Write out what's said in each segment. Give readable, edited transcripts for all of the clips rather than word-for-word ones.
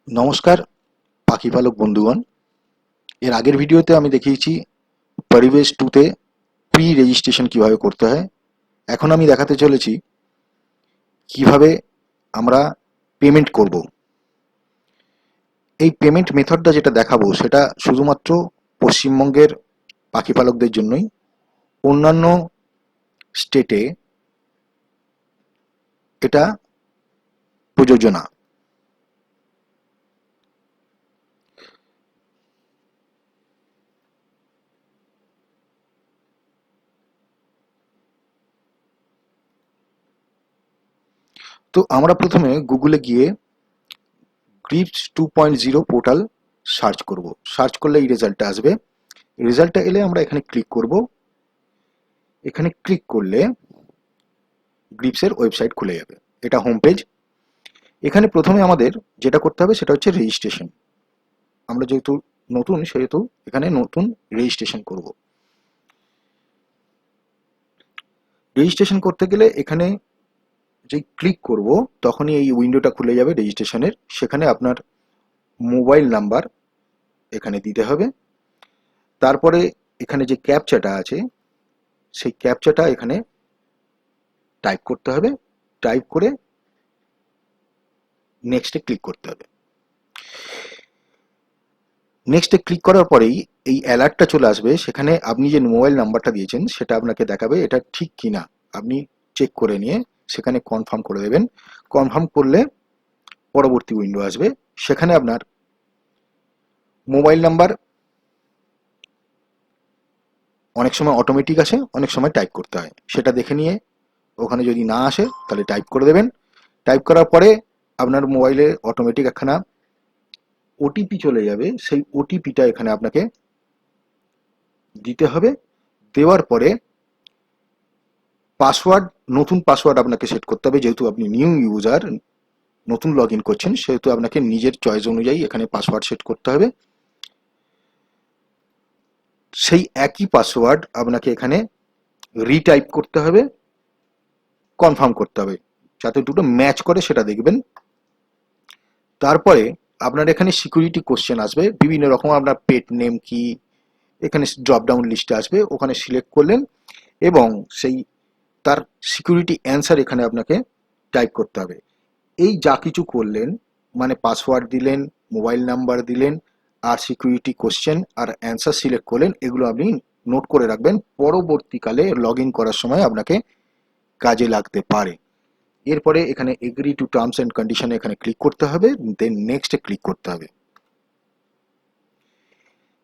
নমস্কার পাখি পালক বন্ধুগণ। এর আগের ভিডিওতে আমি দেখিয়েছি পরিবেশ 2 তে প্রি রেজিস্ট্রেশন কিভাবে করতে হয়। এখন আমি দেখাতে চলেছি কিভাবে আমরা পেমেন্ট করব। এই পেমেন্ট মেথডটা যেটা দেখাবো সেটা শুধুমাত্র পশ্চিমবঙ্গের পাখি পালকদের জন্যই। অন্যান্য স্টেটে এটা প্রযোজ্য না। তো আমরা প্রথমে গুগলে গিয়ে গ্রিপস 2.0 পোর্টাল সার্চ করব। সার্চ করলে এই রেজাল্টটা আসবে। রেজাল্টটা এলে আমরা এখানে ক্লিক করব। এখানে ক্লিক করলে গ্রিপসের ওয়েবসাইট খুলে যাবে। এটা হোম পেজ। এখানে প্রথমে আমাদের যেটা করতে হবে সেটা হচ্ছে রেজিস্ট্রেশন। আমরা যেহেতু নতুন সেহেতু এখানে নতুন রেজিস্ট্রেশন করব। রেজিস্ট্রেশন করতে গেলে এখানে যে ক্লিক করব তখনই এই উইন্ডোটা খুলে যাবে রেজিস্ট্রেশনের। সেখানে আপনার মোবাইল নাম্বার এখানে দিতে হবে। তারপরে এখানে যে ক্যাপচাটা আছে সেই ক্যাপচাটা এখানে টাইপ করতে হবে। টাইপ করে নেক্সটে ক্লিক করতে হবে। নেক্সটে ক্লিক করার পরেই এই অ্যালার্টটা চলে আসবে। সেখানে আপনি যে মোবাইল নাম্বারটা দিয়েছেন সেটা আপনাকে দেখাবে এটা ঠিক কিনা। আপনি চেক করে নিয়ে সেখানে কনফার্ম করে দেবেন। কনফার্ম করলে পরবর্তী উইন্ডো আসবে। সেখানে আপনার মোবাইল নাম্বার অনেক সময় অটোমেটিক আসে, অনেক সময় টাইপ করতে হয়। সেটা দেখে নিয়ে ওখানে যদি না আসে তাহলে টাইপ করে দেবেন। টাইপ করার পরে আপনার মোবাইলে অটোমেটিক একখানা ওটিপি চলে যাবে। সেই ওটিপিটা এখানে আপনাকে দিতে হবে। দেওয়ার পরে পাসওয়ার্ড, নতুন পাসওয়ার্ড আপনাকে সেট করতে হবে। যেহেতু আপনি নিউ ইউজার, নতুন লগ ইন করছেন, সেহেতু আপনাকে নিজের চয়েস অনুযায়ী এখানে পাসওয়ার্ড সেট করতে হবে। সেই একই পাসওয়ার্ড আপনাকে এখানে রিটাইপ করতে হবে, কনফার্ম করতে হবে। যাতে দুটো ম্যাচ করে সেটা দেখবেন। তারপরে আপনার এখানে সিকিউরিটি কোশ্চেন আসবে বিভিন্ন রকম। আপনার পেট নেম কি এখানে ড্রপ ডাউন লিস্টে আসবে, ওখানে সিলেক্ট করলেন এবং সেই তার সিকিউরিটি অ্যান্সার এখানে আপনাকে টাইপ করতে হবে। এই যা কিছু করলেন, মানে পাসওয়ার্ড দিলেন, মোবাইল নাম্বার দিলেন, আর সিকিউরিটি কোশ্চেন আর অ্যান্সার সিলেক্ট করলেন, এগুলো আপনি নোট করে রাখবেন। পরবর্তীকালে লগ ইন করার সময় আপনাকে কাজে লাগতে পারে। এরপরে এখানে এগ্রি টু টার্মস অ্যান্ড কন্ডিশনে এখানে ক্লিক করতে হবে, দেন নেক্সটে ক্লিক করতে হবে।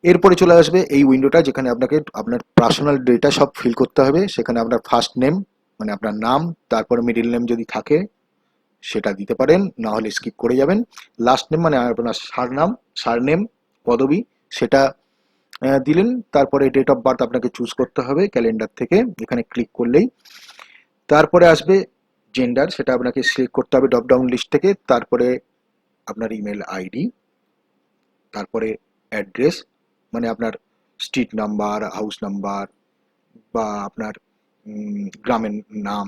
এরপরে চলে আসবে এই উইন্ডোটা যেখানে আপনাকে আপনার পার্সোনাল ডেটা সব ফিল করতে হবে। সেখানে আপনার ফার্স্ট নেম মানে আপনার নাম, তারপরে মিডিল নেম যদি থাকে সেটা দিতে পারেন, না হলে স্কিপ করে যাবেন। লাস্ট নেম মানে আপনার সারনেম পদবি সেটা দিলেন। তারপরে ডেট অফ বার্থ আপনাকে চুজ করতে হবে ক্যালেন্ডার থেকে, এখানে ক্লিক করলেই। তারপরে আসবে জেন্ডার, সেটা আপনাকে সিলেক্ট করতে হবে ড্রপ ডাউন লিস্ট থেকে। তারপরে আপনার ইমেল আইডি, তারপরে অ্যাড্রেস মানে আপনার স্ট্রিট নাম্বার, হাউস নাম্বার বা আপনার গ্রামের নাম,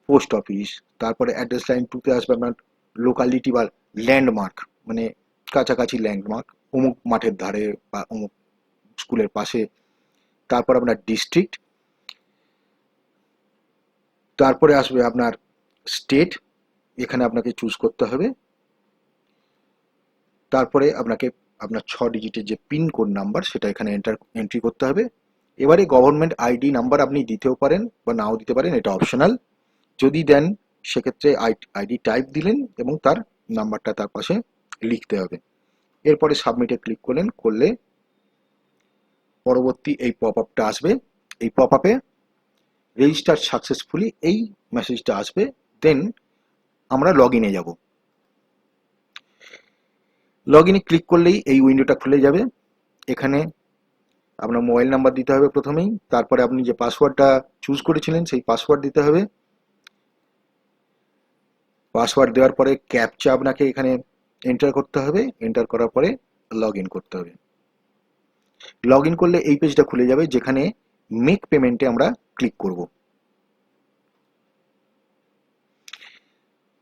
পোস্ট অফিস। তারপরে অ্যাড্রেস লাইন 2 তে আসবে আপনার লোকালিটি বা ল্যান্ডমার্ক, মানে কাছাকাছি ল্যান্ডমার্ক, অমুক মাঠের ধারে বা অমুক স্কুলের পাশে। তারপর আপনার ডিস্ট্রিক্ট, তারপরে আসবে আপনার স্টেট, এখানে আপনাকে চুজ করতে হবে। তারপরে আপনাকে আপনার 6 ডিজিটের যে পিনকোড নাম্বার সেটা এখানে এন্ট্রি করতে হবে। এবারে গভর্নমেন্ট আইডি নাম্বার আপনি দিতেও পারেন বা নাও দিতে পারেন, এটা অপশনাল। যদি দেন সেক্ষেত্রে আইডি টাইপ দিলেন এবং তার নাম্বারটা তার পাশে লিখতে হবে। এরপরে সাবমিটে ক্লিক করলে পরবর্তী এই পপ আপটা আসবে। এই পপ আপে রেজিস্টার সাকসেসফুলি এই মেসেজটা আসবে। দেন আমরা লগ ইনে যাব। লগ ইনে ক্লিক করলেই এই উইন্ডোটা খুলে যাবে। এখানে আপনার মোবাইল নাম্বার দিতে হবে প্রথমেই, তারপরে আপনি যে পাসওয়ার্ডটা চুজ করেছিলেন সেই পাসওয়ার্ড দিতে হবে। পাসওয়ার্ড দেওয়ার পরে ক্যাপচা আপনাকে এখানে এন্টার করতে হবে। এন্টার করার পরে লগ ইন করতে হবে। লগ ইন করলে এই পেজটা খুলে যাবে যেখানে মেক পেমেন্টে আমরা ক্লিক করব।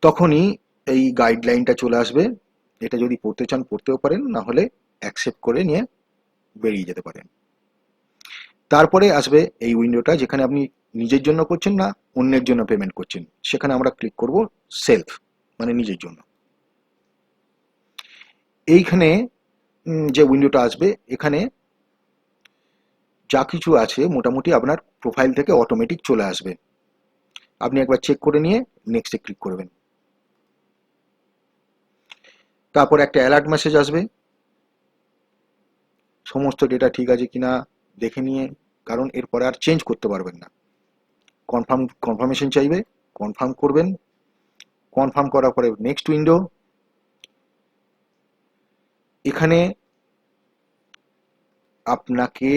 তখনই এই গাইডলাইনটা চলে আসবে এটা যদি পড়তে চান পড়তেও পারেন, না হলে অ্যাকসেপ্ট করে নিয়ে বেরিয়ে যেতে পারেন। তারপরে আসবে এই উইন্ডোটা যেখানে আপনি নিজের জন্য করছেন না অন্যের জন্য পেমেন্ট করছেন, সেখানে আমরা ক্লিক করব সেলফ মানে নিজের জন্য। এইখানে যে উইন্ডোটা আসবে এখানে যা কিছু আছে মোটামুটি আপনার প্রোফাইল থেকে অটোমেটিক চলে আসবে। আপনি একবার চেক করে নিয়ে নেক্সটে ক্লিক করবেন। তারপর একটা অ্যালার্ট মেসেজ আসবে, সমস্ত ডেটা ঠিক আছে কিনা দেখে নিয়ে, কারণ এরপরে আর চেঞ্জ করতে পারবেন না। কনফার্মেশন চাইবে, কনফার্ম করবেন। কনফার্ম করার পরে নেক্সট উইন্ডো, এখানে আপনাকে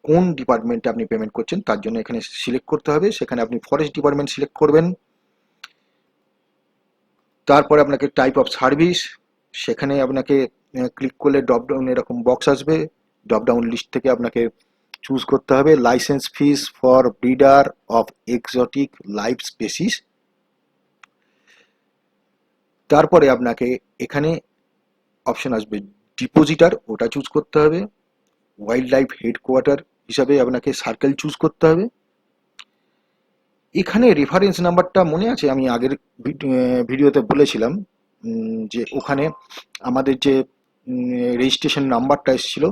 কোন ডিপার্টমেন্টে আপনি পেমেন্ট করছেন তার জন্য এখানে সিলেক্ট করতে হবে, সেখানে আপনি ফরেস্ট ডিপার্টমেন্ট সিলেক্ট করবেন। তারপরে আপনাকে টাইপ অফ সার্ভিস, সেখানে আপনাকে ক্লিক করলে ড্রপ ডাউন এরকম বক্স আসবে, ড্রপ ডাউন লিস্ট থেকে আপনাকে চুজ করতে হবে licence fees for breeder of exotic live species. তারপরে আপনাকে এখানে অপশন আসবে ডিপোজিটার, ওটা চুজ করতে হবে। ওয়াইল্ড লাইফ হেডকোয়ার্টার হিসাবে আপনাকে সার্কেল চুজ করতে হবে। এখানে রেফারেন্স নাম্বারটা মনে আছে আমি আগের ভিডিওতে বলেছিলাম যে ওখানে আমাদের যে রেজিস্ট্রেশন নাম্বারটা এসেছিল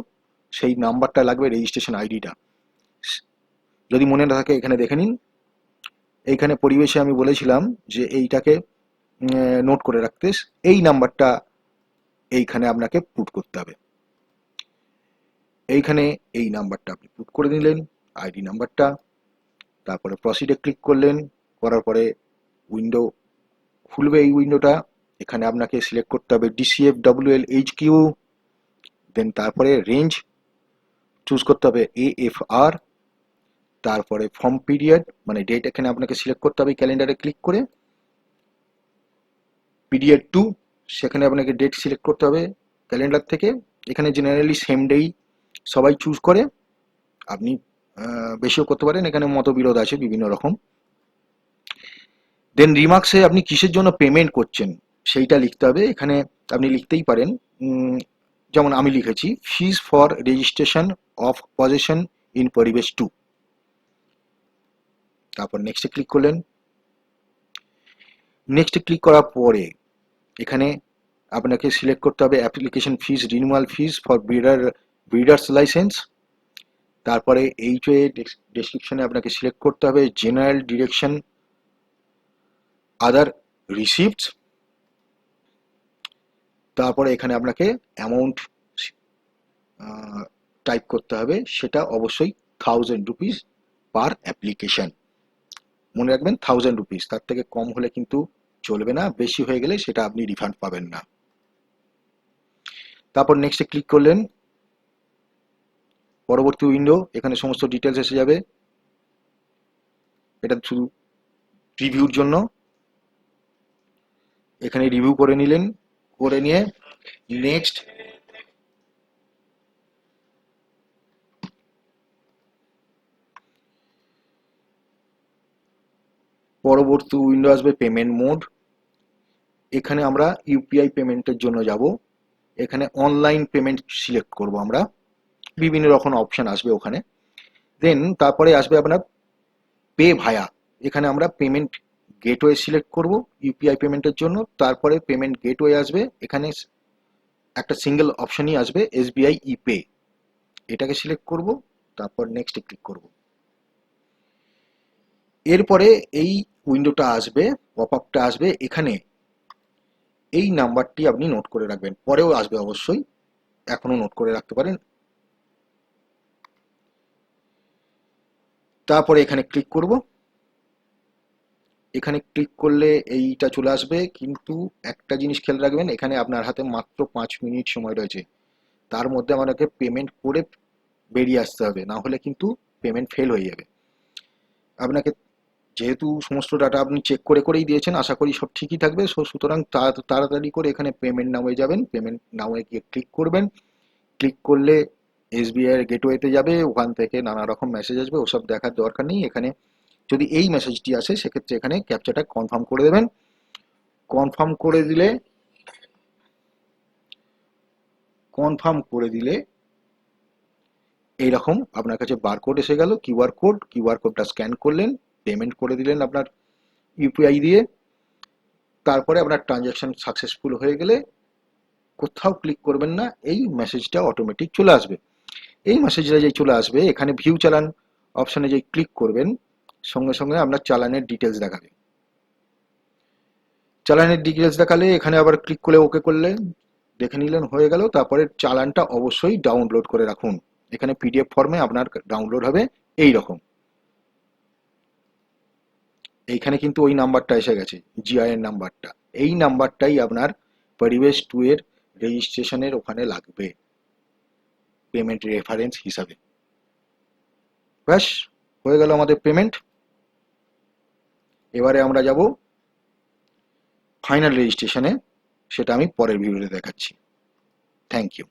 সেই নাম্বারটা লাগবে, রেজিস্ট্রেশন আইডিটা। যদি মনে না থাকে এখানে দেখে নিন। এইখানে পরিবেশে আমি বলেছিলাম যে এইটাকে নোট করে রাখতে, এই নাম্বারটা এইখানে আপনাকে পুট করতে হবে। এইখানে এই নাম্বারটা আপনি পুট করে নিলেন, আইডি নাম্বারটা। তারপরে প্রসিডে ক্লিক করলেন, করার পরে উইন্ডো খুলবে। এই উইন্ডোটা এখানে আপনাকে সিলেক্ট করতে হবে ডিসিএফ ডব্লিউএল এইচকিউ, দেন তারপরে রেঞ্জ চুজ করতে হবে এএফআর, তারপরে ফর্ম পিরিয়ড মানে ডেট এখানে আপনাকে সিলেক্ট করতে হবে ক্যালেন্ডারে ক্লিক করে। পিরিয়ড 2 সেখানে আপনাকে ডেট সিলেক্ট করতে হবে ক্যালেন্ডার থেকে। এখানে জেনারেলি সেম ডেই সবাই চুজ করে, আপনি বেশিও করতে পারেন, এখানে মতবিরোধ আছে বিভিন্ন রকম। দেন রিমার্কসে আপনি কিসের জন্য পেমেন্ট করছেন সেইটা লিখতে হবে। এখানে আপনি লিখতেই পারেন যেমন আমি লিখেছি fees for registration of possession in পরিবেশ 2। তারপর নেক্সটে ক্লিক করলেন। নেক্সটে ক্লিক করার পরে এখানে আপনাকে সিলেক্ট করতে হবে application fees renewal fees for breeders licence. তারপরে এইচএ ডেসক্রিপশনে আপনাকে সিলেক্ট করতে হবে জেনারেল ডিরেকশন আদার রিসিপ্টস। তারপরে এখানে আপনাকে অ্যামাউন্ট টাইপ করতে হবে, সেটা অবশ্যই 1000 রুপিস পার অ্যাপ্লিকেশন। মনে রাখবেন 1000 রুপিস, তার থেকে কম হলে কিন্তু চলবে না, বেশি হয়ে গেলে সেটা আপনি রিফান্ড পাবেন না। তারপর নেক্সটে ক্লিক করলেন। পরবর্তী উইন্ডো, এখানে সমস্ত ডিটেলস এসে যাবে। এটা শুধু রিভিউর জন্য, এখানে রিভিউ করে নিলেন, করে নিয়ে নেক্সট। পরবর্তী উইন্ডো আসবে পেমেন্ট মোড। এখানে আমরা ইউপিআই পেমেন্টের জন্য যাব, এখানে অনলাইন পেমেন্ট সিলেক্ট করব আমরা, বিভিন্ন রকম অপশন আসবে ওখানে। দেন তারপরে আসবে আপনার পে ভায়া, এখানে আমরা পেমেন্ট গেটওয়ে সিলেক্ট করব ইউপিআই পেমেন্টের জন্য। তারপরে পেমেন্ট গেটওয়ে আসবে, এখানে একটা সিঙ্গেল অপশনই আসবে এসবিআই ইপে, এটাকে সিলেক্ট করব। তারপর নেক্সটে ক্লিক করব। এরপরে এই উইন্ডোটা আসবে, পপ আপটা আসবে। এখানে এই নাম্বারটি আপনি নোট করে রাখবেন, পরেও আসবে অবশ্যই, এখনো নোট করে রাখতে পারেন। তারপরে এখানে ক্লিক করব। এখানে ক্লিক করলে এইটা চলে আসবে, কিন্তু একটা জিনিস খেয়াল রাখবেন, এখানে আপনার হাতে মাত্র 5 মিনিট সময় রয়েছে, তার মধ্যে আপনাকে পেমেন্ট করে বেরিয়ে আসতে হবে, না হলে কিন্তু পেমেন্ট ফেল হয়ে যাবে। আপনাকে যেহেতু সমস্ত ডাটা আপনি চেক করে করেই দিয়েছেন, আশা করি সব ঠিকই থাকবে, সুতরাং তাড়াতাড়ি করে এখানে পেমেন্ট নাওয়ে যাবেন, পেমেন্ট নাওয়ে গিয়ে ক্লিক করবেন। ক্লিক করলে এসবিআই এর গেটওয়েতে যাবে, ওখান থেকে নানা রকম মেসেজ আসবে, ওসব দেখার দরকার নেই। এখানে যদি এই মেসেজটি আসে সেক্ষেত্রে এখানে ক্যাপচাটা কনফার্ম করে দেবেন। কনফার্ম করে দিলে কনফার্ম করে দিলে এইরকম আপনার কাছে বারকোড এসে গেল, কিউআর কোডটা স্ক্যান করলেন, পেমেন্ট করে দিলেন আপনার ইউপিআই দিয়ে, তারপরে আপনার ট্রানজ্যাকশন সাকসেসফুল হয়ে গেলে কোথাও ক্লিক করবেন না, এই মেসেজটা অটোমেটিক চলে আসবে। এই মেসেজটা যেই চলে আসবে, এখানে ভিউ চালান অপশানে যেই ক্লিক করবেন, সঙ্গে সঙ্গে আপনার চালানের ডিটেলস দেখাবে। চালানের ডিটেলস দেখালে এখানে আবার ক্লিক করে ওকে করলে দেখে নিলেন হয়ে গেল। তারপরে চালানটা অবশ্যই ডাউনলোড করে রাখুন, এখানে পিডিএফ ফর্মে আপনার ডাউনলোড হবে এই রকম। এইখানে কিন্তু ওই নাম্বারটা এসে গেছে, জিআইএন নাম্বারটা, এই নাম্বারটাই আপনার পরিবেশ 2 এর রেজিস্ট্রেশনের ওখানে লাগবে পেমেন্ট রেফারেন্স হিসাবে। ব্যাস হয়ে গেল আমাদের পেমেন্ট। এবারে আমরা যাব ফাইনাল রেজিস্ট্রেশনে, সেটা আমি পরের ভিডিওতে দেখাচ্ছি। Thank you.